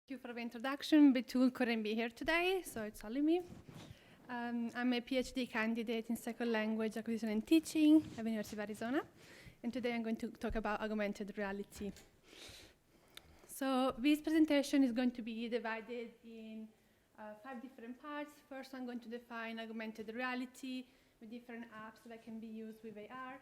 Thank you for the introduction. Betul couldn't be here today, so it's only me. I'm a Ph.D. candidate in second language acquisition and teaching at the University of Arizona, and today I'm going to talk about augmented reality. So this presentation is going to be divided in 5 different parts. First, I'm going to define augmented reality with different apps that can be used with AR.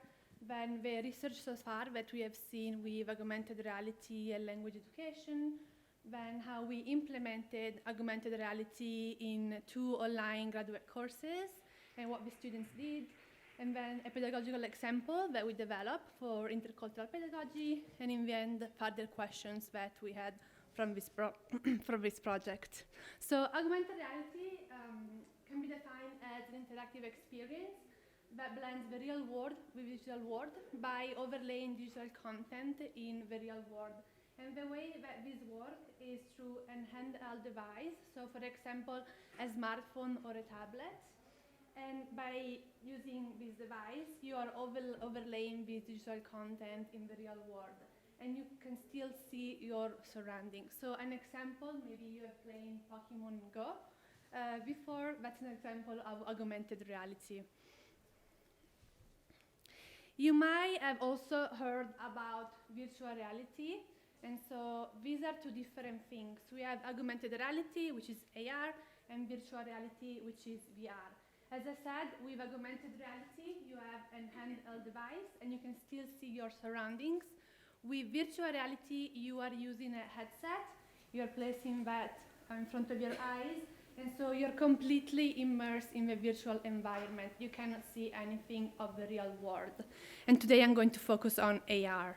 Then the research so far that we have seen with augmented reality and language education. Then how we implemented augmented reality in 2 online graduate courses and what the students did. And then a pedagogical example that we developed for intercultural pedagogy, and in the end, further questions that we had from this, from this project. So augmented reality can be defined as an interactive experience that blends the real world with the digital world by overlaying digital content in the real world. And the way that this works is through a handheld device, so for example, a smartphone or a tablet. And by using this device, you are overlaying this digital content in the real world. And you can still see your surroundings. So an example, maybe you are playing Pokemon Go before, that's an example of augmented reality. You might have also heard about virtual reality. And so these are 2 different things. We have augmented reality, which is AR, and virtual reality, which is VR. As I said, with augmented reality, you have a handheld device, and you can still see your surroundings. With virtual reality, you are using a headset. You're placing that in front of your eyes, and so you're completely immersed in the virtual environment. You cannot see anything of the real world. And today I'm going to focus on AR.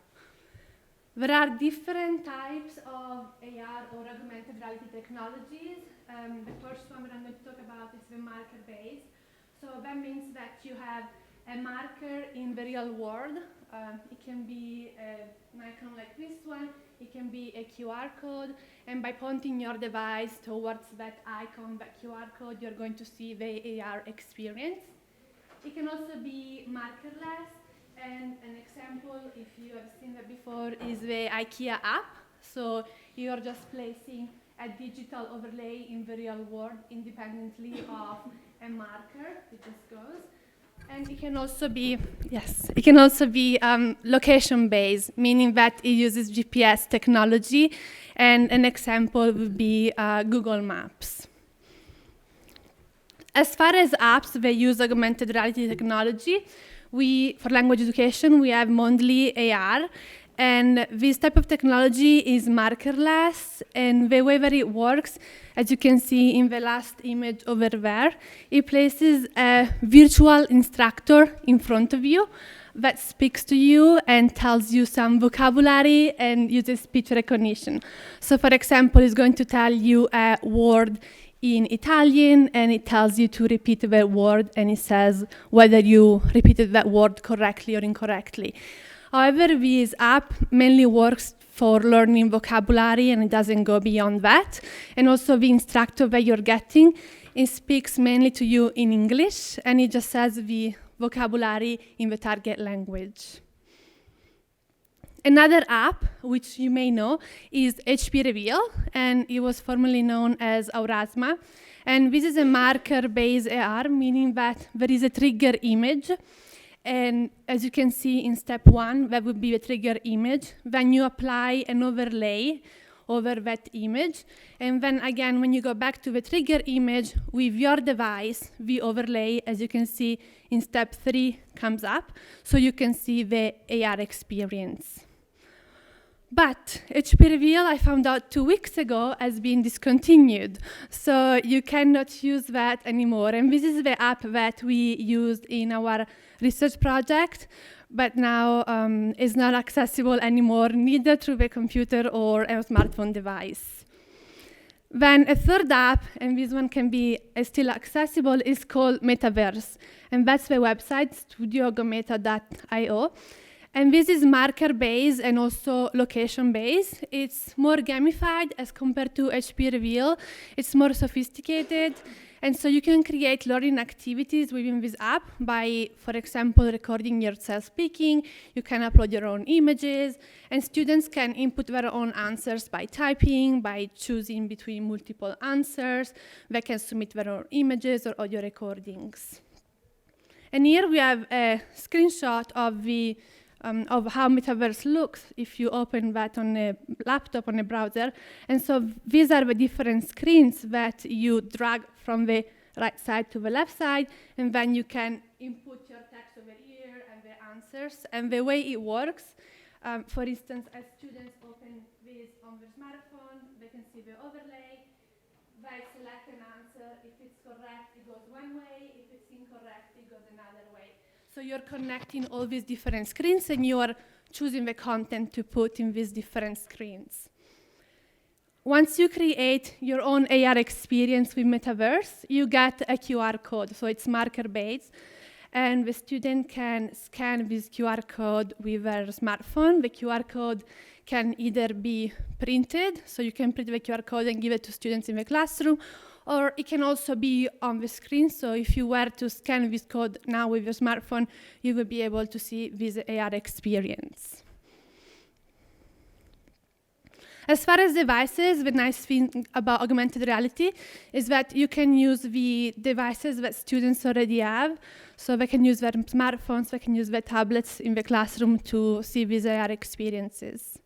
There are different types of AR or augmented reality technologies. The first one that I'm going to talk about is the marker-based. So that means that you have a marker in the real world. It can be an icon like this one. It can be a QR code. And by pointing your device towards that icon, that QR code, you're going to see the AR experience. It can also be markerless. And an example, if you have seen that before, is the IKEA app. So you're just placing a digital overlay in the real world independently of a marker. It just goes. And it can also be, location-based, meaning that it uses GPS technology. And an example would be Google Maps. As far as apps that use augmented reality technology, for language education, we have Mondly AR, and this type of technology is markerless, and the way that it works, as you can see in the last image over there, it places a virtual instructor in front of you that speaks to you and tells you some vocabulary and uses speech recognition. So for example, it's going to tell you a word in Italian, and it tells you to repeat the word, and it says whether you repeated that word correctly or incorrectly. However, this app mainly works for learning vocabulary, and it doesn't go beyond that. And also the instructor that you're getting, it speaks mainly to you in English, and it just says the vocabulary in the target language. Another app, which you may know, is HP Reveal, and it was formerly known as Aurasma. And this is a marker-based AR, meaning that there is a trigger image. And as you can see in step 1, that would be a trigger image. Then you apply an overlay over that image. And then again, when you go back to the trigger image with your device, the overlay, as you can see in step 3, comes up. So you can see the AR experience. But HP Reveal, I found out 2 weeks ago, has been discontinued. So you cannot use that anymore. And this is the app that we used in our research project, but now is not accessible anymore, neither through the computer or a smartphone device. Then a third app, and this one can be still accessible, is called Metaverse. And that's the website, studiogometa.io. And this is marker-based and also location-based. It's more gamified as compared to HP Reveal. It's more sophisticated, And so you can create learning activities within this app by, for example, recording yourself speaking. You can upload your own images, and students can input their own answers by typing, by choosing between multiple answers. They can submit their own images or audio recordings. And here we have a screenshot of how Metaverse looks if you open that on a laptop, on a browser. And so these are the different screens that you drag from the right side to the left side, and then you can input your text over here and the answers. And the way it works, for instance, as students open this on their smartphone, they can see the overlay. They select an answer. If it's correct, it goes one way. If it's incorrect, it goes another way. So you're connecting all these different screens, and you are choosing the content to put in these different screens. Once you create your own AR experience with Metaverse, you get a QR code. So it's marker-based, and the student can scan this QR code with their smartphone. The QR code can either be printed, so you can print the QR code and give it to students in the classroom, or it can also be on the screen. So if you were to scan this code now with your smartphone, you will be able to see this AR experience. As far as devices, the nice thing about augmented reality is that you can use the devices that students already have. So they can use their smartphones, they can use their tablets in the classroom to see these AR experiences.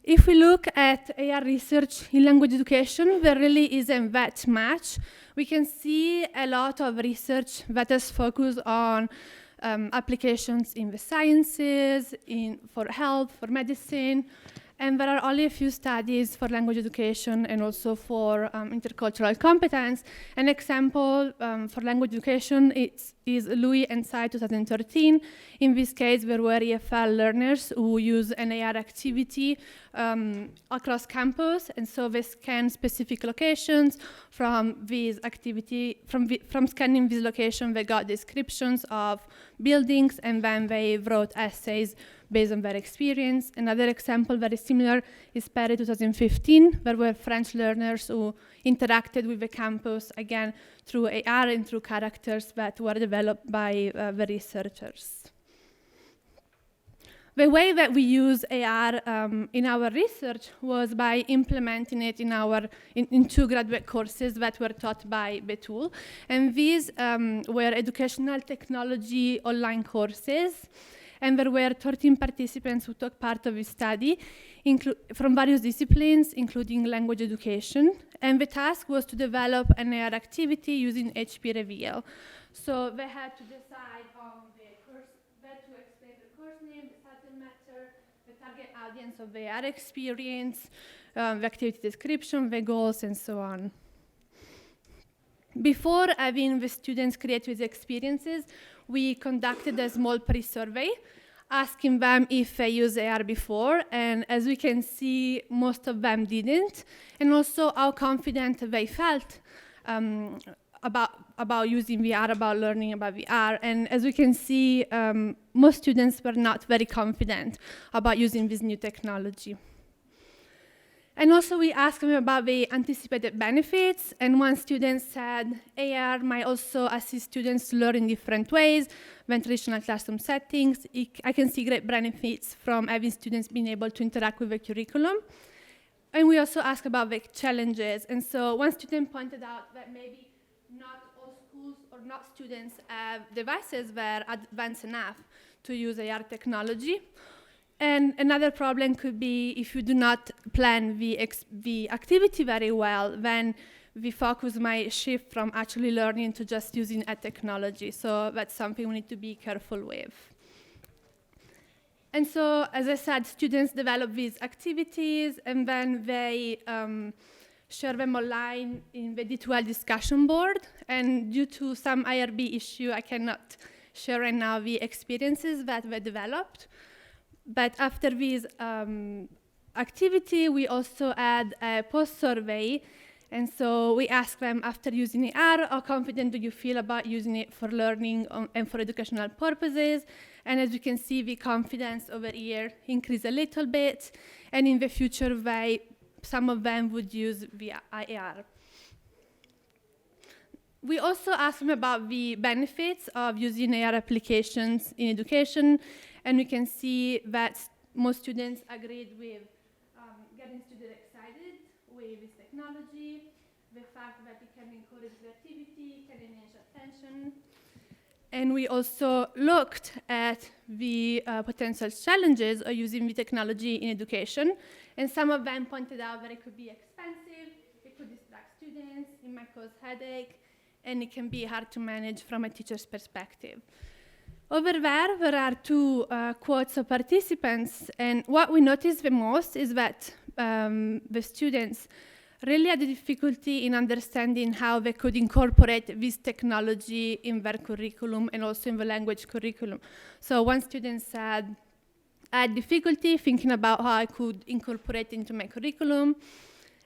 If we look at AR research in language education, there really isn't that much. We can see a lot of research that is focused on applications in the sciences, for health, for medicine, and there are only a few studies for language education and also for intercultural competence. An example for language education is Louis and Sai 2013. In this case, there were EFL learners who use an AR activity across campus, and so they scan specific locations. From this activity, from scanning this location, they got descriptions of buildings, and then they wrote essays based on their experience. Another example very similar is Berti 2015. There were French learners who interacted with the campus, again, through AR and through characters that were developed by the researchers. The way that we use AR in our research was by implementing it in two graduate courses that were taught by Betul. And these were educational technology online courses. And there were 13 participants who took part of the study from various disciplines, including language education. And the task was to develop an AR activity using HP Reveal. So they had to decide on the course, where to explain the course name, the subject matter, the target audience of the AR experience, the activity description, the goals, and so on. Before having the students create these experiences, we conducted a small pre-survey, asking them if they used AR before, and as we can see, most of them didn't, and also how confident they felt about using VR, about learning about VR. And as we can see, most students were not very confident about using this new technology. And also we asked them about the anticipated benefits, and one student said AR might also assist students to learn in different ways than traditional classroom settings. I can see great benefits from having students being able to interact with the curriculum. And we also asked about the challenges, and so one student pointed out that maybe not all schools or not students have devices that are advanced enough to use AR technology. And another problem could be if you do not plan the activity very well, then the focus might shift from actually learning to just using a technology. So that's something we need to be careful with. And so, as I said, students develop these activities, and then they share them online in the D2L discussion board. And due to some IRB issue, I cannot share right now the experiences that were developed. But after this activity, we also had a post-survey. And so we asked them, after using AR, how confident do you feel about using it for learning and for educational purposes? And as you can see, the confidence over here increased a little bit. And in the future, some of them would use the AR. We also asked them about the benefits of using AR applications in education, and we can see that most students agreed with getting students excited with this technology, the fact that it can encourage creativity, can enhance attention. And we also looked at the potential challenges of using the technology in education, and some of them pointed out that it could be expensive, it could distract students, it might cause headache, and it can be hard to manage from a teacher's perspective. Over there are two quotes of participants, and what we noticed the most is that the students really had a difficulty in understanding how they could incorporate this technology in their curriculum and also in the language curriculum. So one student said, I had difficulty thinking about how I could incorporate into my curriculum.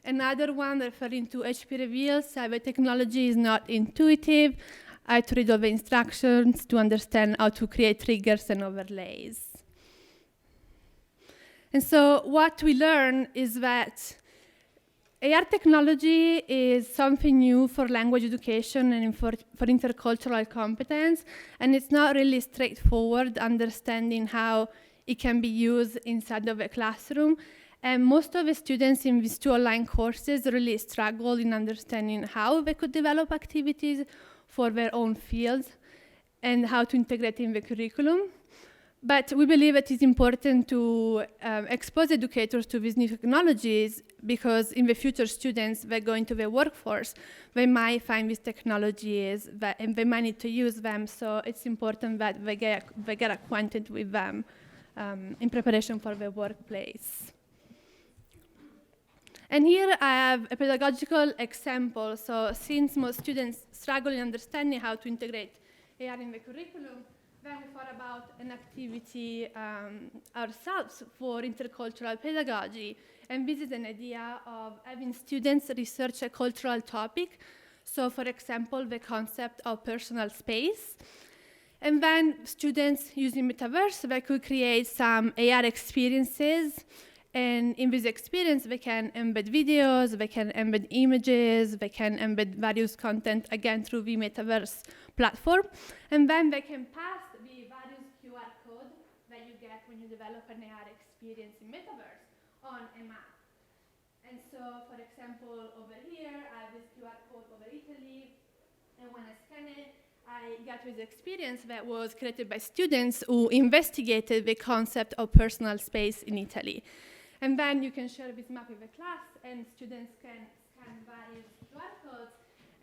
Another one, referring to HP Reveal, said the technology is not intuitive. I had to read all the instructions to understand how to create triggers and overlays. And so what we learned is that AR technology is something new for language education and for intercultural competence, and it's not really straightforward understanding how it can be used inside of a classroom. And most of the students in these two online courses really struggle in understanding how they could develop activities for their own fields and how to integrate in the curriculum. But we believe it is important to expose educators to these new technologies because in the future students that go into the workforce, they might find these technologies and they might need to use them. So it's important that they get acquainted with them in preparation for the workplace. And here I have a pedagogical example. So since most students struggle in understanding how to integrate AR in the curriculum, then we thought about an activity ourselves for intercultural pedagogy. And this is an idea of having students research a cultural topic. So for example, the concept of personal space. And then students using Metaverse, they could create some AR experiences. And in this experience, they can embed videos, they can embed images, they can embed various content, again, through the Metaverse platform. And then they can pass the various QR code that you get when you develop an AR experience in Metaverse on a map. And so, for example, over here, I have this QR code over Italy, and when I scan it, I got this experience that was created by students who investigated the concept of personal space in Italy. And then you can share this map with the class, and students can scan various QR codes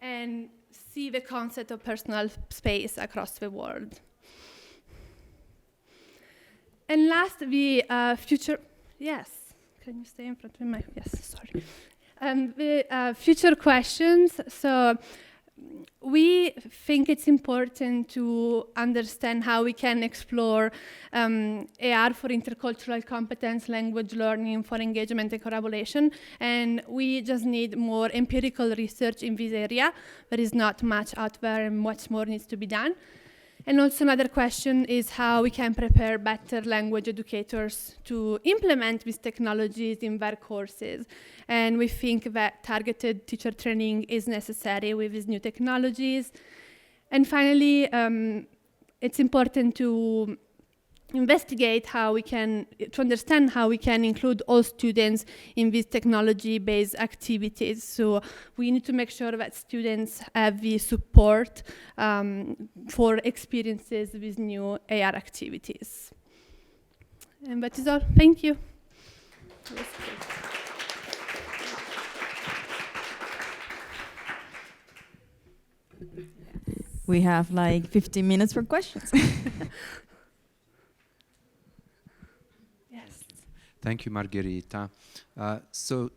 and see the concept of personal space across the world. And last, the future, yes, can you stay in front of my, yes, sorry. The future questions, so we think it's important to understand how we can explore AR for intercultural competence, language learning, for engagement and collaboration, and we just need more empirical research in this area. There is not much out there and much more needs to be done. And also another question is how we can prepare better language educators to implement these technologies in their courses. And we think that targeted teacher training is necessary with these new technologies. And finally, it's important to investigate how we can, to understand how we can include all students in these technology-based activities. So we need to make sure that students have the support for experiences with new AR activities. And that is all. Thank you. We have like 15 minutes for questions. Thank you, Margherita. So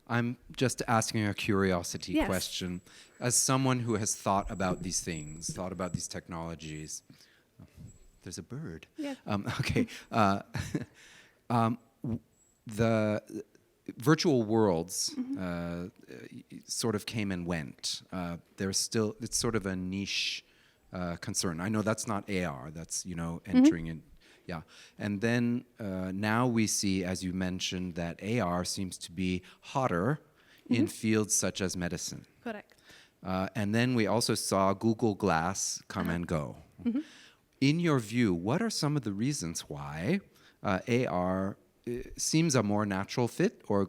I'm just asking a curiosity question. As someone who has thought about these things, thought about these technologies, there's a bird. Yeah. Okay. The virtual worlds sort of came and went. There's still, it's sort of a niche concern. I know that's not AR, that's, entering in. Yeah, and then now we see, as you mentioned, that AR seems to be hotter in fields such as medicine. Correct. And then we also saw Google Glass come and go. In your view, what are some of the reasons why AR seems a more natural fit or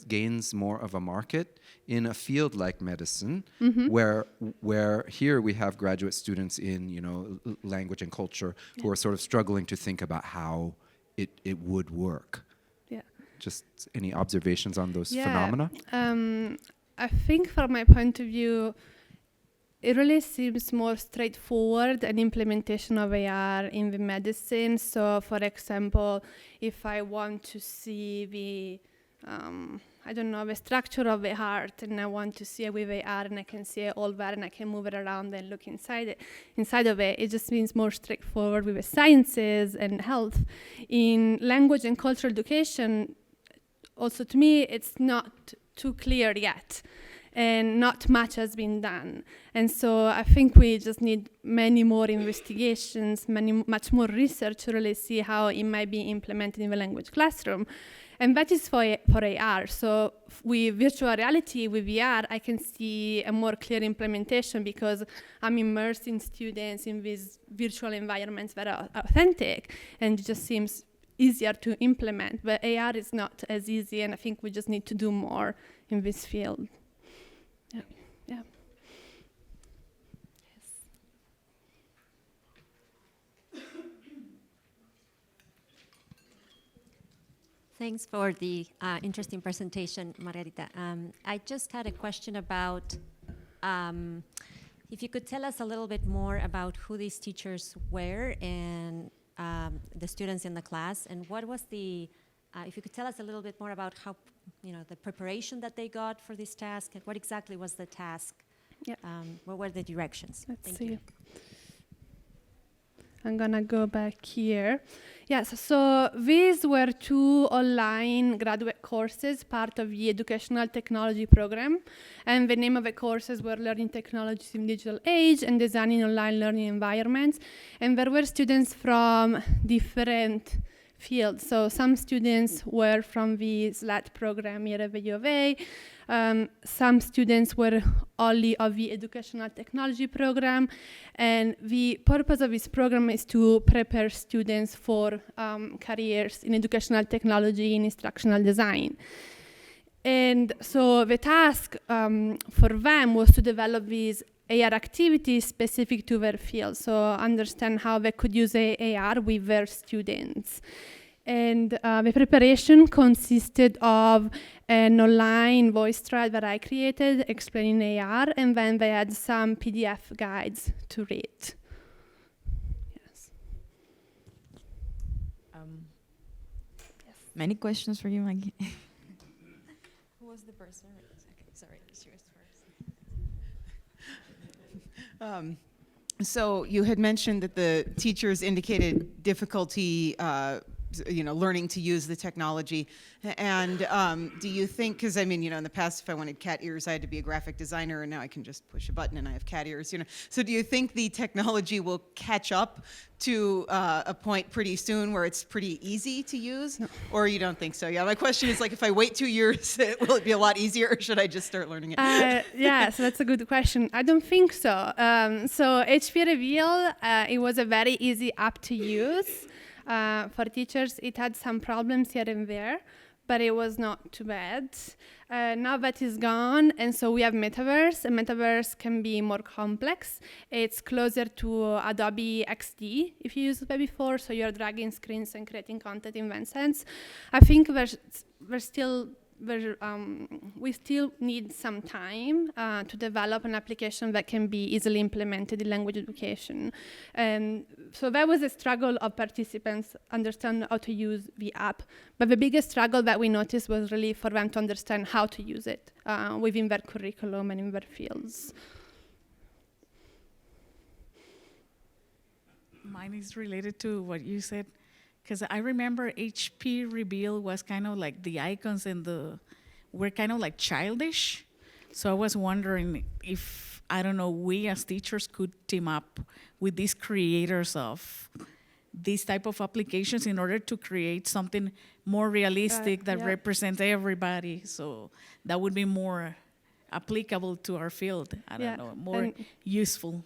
gains more of a market in a field like medicine, where here we have graduate students in, you know, language and culture who are sort of struggling to think about how it would work? Yeah. Just any observations on those phenomena? I think from my point of view, it really seems more straightforward an implementation of AR in the medicine. So, for example, if I want to see the, the structure of the heart, and I want to see it with AR, and I can see it all there, and I can move it around and look inside of it. It just means more straightforward with the sciences and health. In language and cultural education, also to me, it's not too clear yet. And not much has been done. And so I think we just need many more investigations, much more research to really see how it might be implemented in the language classroom. And that is for AR. So with virtual reality, with VR, I can see a more clear implementation because I'm immersed in students in these virtual environments that are authentic, and it just seems easier to implement. But AR is not as easy, and I think we just need to do more in this field. Yeah. Thanks for the interesting presentation, Margherita. I just had a question about if you could tell us a little bit more about who these teachers were and the students in the class, and what was the if you could tell us a little bit more about how, the preparation that they got for this task, and what exactly was the task? Yeah. What were the directions? Let's see. I'm gonna go back here. Yes, so these were 2 online graduate courses, part of the Educational Technology program. And the name of the courses were Learning Technologies in Digital Age and Designing Online Learning Environments. And there were students from different fields. So some students were from the SLAT program here at the U of A. Some students were only of the Educational Technology program. And the purpose of this program is to prepare students for careers in educational technology and instructional design. And so the task for them was to develop these AR activities specific to their field, so understand how they could use AR with their students. And the preparation consisted of an online voice thread that I created explaining AR, and then they had some PDF guides to read. Yes. Many questions for you, Maggie. Who was the person? Okay, sorry, she was first. So you had mentioned that the teachers indicated difficulty learning to use the technology. And do you think, because I mean, in the past, if I wanted cat ears, I had to be a graphic designer, and now I can just push a button and I have cat ears, So do you think the technology will catch up to a point pretty soon where it's pretty easy to use? No. Or you don't think so? Yeah, my question is, if I wait 2 years, will it be a lot easier, or should I just start learning it? Yeah, so that's a good question. I don't think so. So HP Reveal, it was a very easy app to use. For teachers, it had some problems here and there, but it was not too bad. Now that is gone, and so we have Metaverse, and Metaverse can be more complex. It's closer to Adobe XD, if you used that before, so you're dragging screens and creating content in that sense. I think we still need some time to develop an application that can be easily implemented in language education. And so that was a struggle of participants understand how to use the app. But the biggest struggle that we noticed was really for them to understand how to use it within their curriculum and in their fields. Mine is related to what you said. Because I remember HP Reveal was kind of like the icons and were kind of like childish. So I was wondering if, we as teachers could team up with these creators of these type of applications in order to create something more realistic that represents everybody. So that would be more applicable to our field. I don't Yeah, know, more and useful.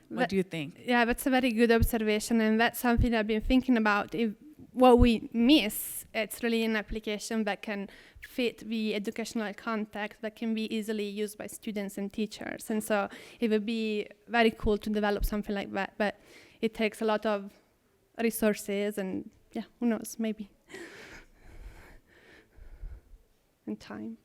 What that- do you think? Yeah, that's a very good observation, and that's something I've been thinking about. If what we miss, it's really an application that can fit the educational context, that can be easily used by students and teachers. And so it would be very cool to develop something like that, but it takes a lot of resources and, yeah, who knows, maybe. And time.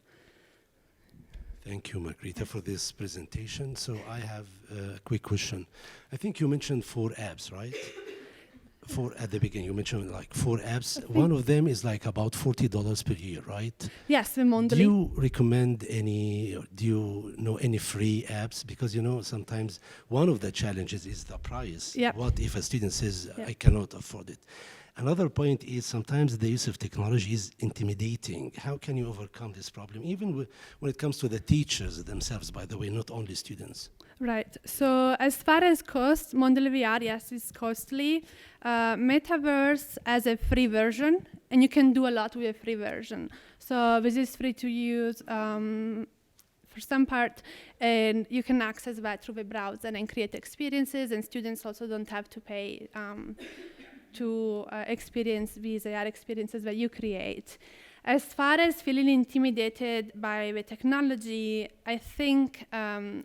Thank you, Margherita, for this presentation. So I have a quick question. I think you mentioned 4 apps, right? 4 at the beginning. You mentioned like 4 apps. One of them is like about $40 per year, right? Yes, the Do Mondly. you recommend any, or do you know any free apps? Because, you know, sometimes one of the challenges is the price. Yep. What if a student says, Yep. I cannot afford it? Another point is sometimes the use of technology is intimidating. How can you overcome this problem? Even when it comes to the teachers themselves, by the way, not only students. Right. So as far as cost, Mondly VR, yes, is costly. Metaverse has a free version, and you can do a lot with a free version. So this is free to use for some part, and you can access that through the browser and create experiences, and students also don't have to pay to experience these AR experiences that you create. As far as feeling intimidated by the technology, I think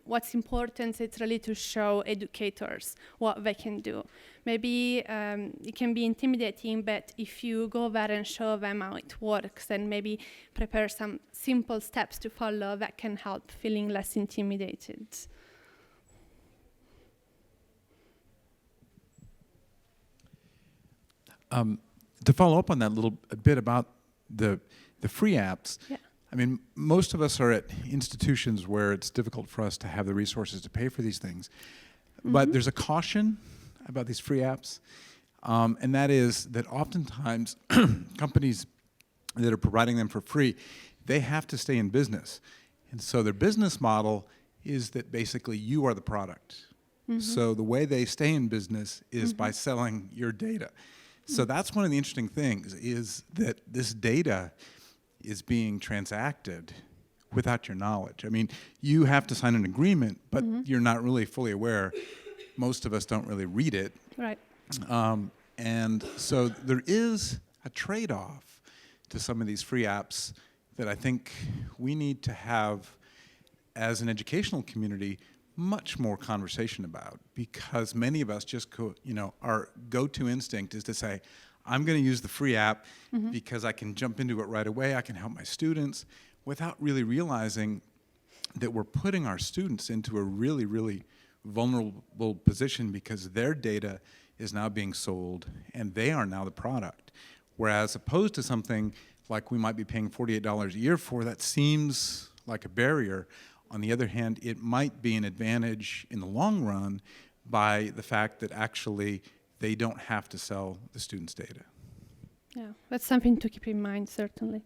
what's important is really to show educators what they can do. Maybe it can be intimidating, but if you go there and show them how it works and maybe prepare some simple steps to follow, that can help feeling less intimidated. To follow up on that a bit about the free apps, Yeah. I mean, most of us are at institutions where it's difficult for us to have the resources to pay for these things. But there's a caution about these free apps, and that is that oftentimes companies that are providing them for free, they have to stay in business. And so their business model is that basically you are the product. So the way they stay in business is by selling your data. So that's one of the interesting things, is that this data is being transacted without your knowledge. I mean, you have to sign an agreement, but you're not really fully aware. Most of us don't really read it. Right. And so there is a trade-off to some of these free apps that I think we need to have, as an educational community, much more conversation about, because many of us just our go-to instinct is to say, I'm going to use the free app because I can jump into it right away, I can help my students, without really realizing that we're putting our students into a really, really vulnerable position, because their data is now being sold and they are now the product. Whereas opposed to something like we might be paying $48 a year for, that seems like a barrier. On the other hand, it might be an advantage in the long run by the fact that actually they don't have to sell the students' data. Yeah, that's something to keep in mind, certainly.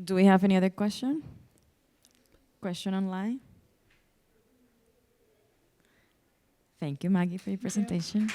Do we have any other question? Question online? Thank you, Maggie, for your presentation.